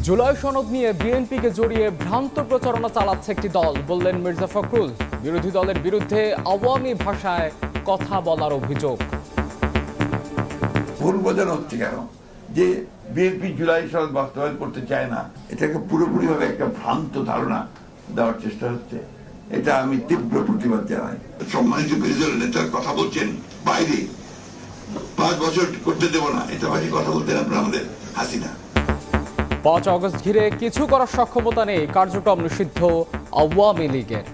জুলাই সনদ নিয়ে বিএনপিকে জড়িয়ে ভ্রান্ত প্রচারণা চালাচ্ছে একটি দল, বললেন মির্জা ফখরুল। বিরোধী দলের বিরুদ্ধে আওয়ামী ভাষায় কথা বলার অভিযোগ। ভুল বোঝানো হচ্ছে কেন যে বিএনপি জুলাই সনদ বাস্তবায়ন করতে চায় না, এটাকে পুরোপুরিভাবে একটা ভ্রান্ত ধারণা দেওয়ার চেষ্টা হচ্ছে। এটা আমি তীব্র প্রতিবাদ জানাই। সম্মানিত বিরোধী দলের নেতার কথা বলছেন বাইরে, 5 বছর করতে দেব না, এটা বাইরে কথা বলতেন আপনারা আমাদের হাসিনা। 5 আগস্ট ঘিরে কিছু করার সক্ষমতা নেই, কার্যক্রম নিষিদ্ধ আওয়ামী লীগের।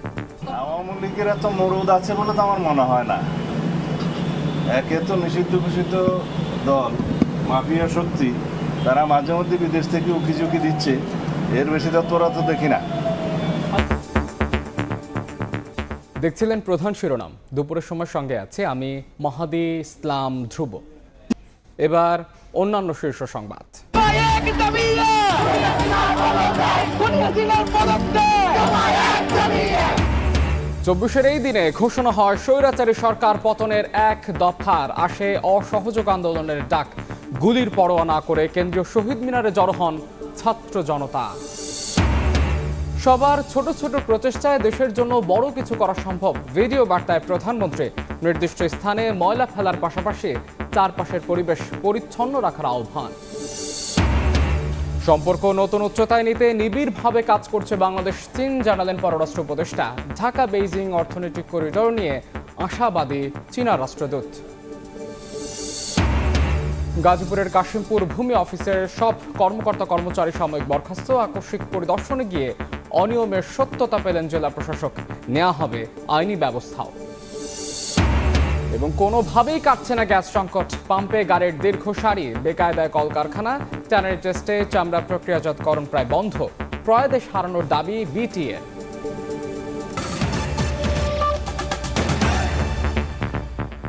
আওয়ামী লীগের এত মরুদ আছে বলে তো আমার মনে হয় না। একে তো নিষিদ্ধ ঘোষিত দল, মাফিয়া শক্তি, তারা মাঝে মধ্যে বিদেশ থেকে উকিঝুঁকি দিচ্ছে, এর বেশি তৎপরতা তো দেখি না। দেখছিলেন প্রধান শিরোনাম। দুপুরের সময় সঙ্গে আছে আমি মাহাদি ইসলাম ধ্রুব। এবার অন্যান্য শীর্ষ সংবাদ। 24-এর এই দিনে ঘোষণা হয় স্বৈরাচারী সরকার পতনের 1 দফার। আসে অসহযোগ আন্দোলনের ডাক। গুলির পরোয়া না করে কেন্দ্রীয় শহীদ মিনারে জড়ো হন ছাত্র জনতা। সবার ছোট ছোট প্রচেষ্টায় দেশের জন্য বড় কিছু করা সম্ভব। ভিডিও বার্তায় প্রধানমন্ত্রী নির্দিষ্ট স্থানে ময়লা ফেলার পাশাপাশি চারপাশের পরিবেশ পরিচ্ছন্ন রাখার আহ্বান। সম্পর্ক নতুন উচ্চতায় নিতে নিবিড়ভাবে কাজ করছে বাংলাদেশ, চীন, জানালেন পররাষ্ট্র উপদেষ্টা। ঢাকা বেইজিং অর্থনৈতিক করিডোর নিয়ে আশাবাদী চীনা রাষ্ট্রদূত। গাজীপুরের কাশিমপুর ভূমি অফিসের সব কর্মকর্তা কর্মচারী সাময়িক বরখাস্ত। আকস্মিক পরিদর্শনে গিয়ে অনিয়মের সত্যতা পেলেন জেলা প্রশাসক। নেওয়া হবে আইনি ব্যবস্থাও। এবং কোনোভাবেই কাটছে না গ্যাস সংকট। পাম্পে গাড়ির দীর্ঘ সারি, বেকায়দায় কলকারখানা, ট্যানারি টেস্টে চামড়া প্রক্রিয়াজাতকরণ প্রায় বন্ধ। প্রয়াদেশ হারানোর দাবি বিটিএর।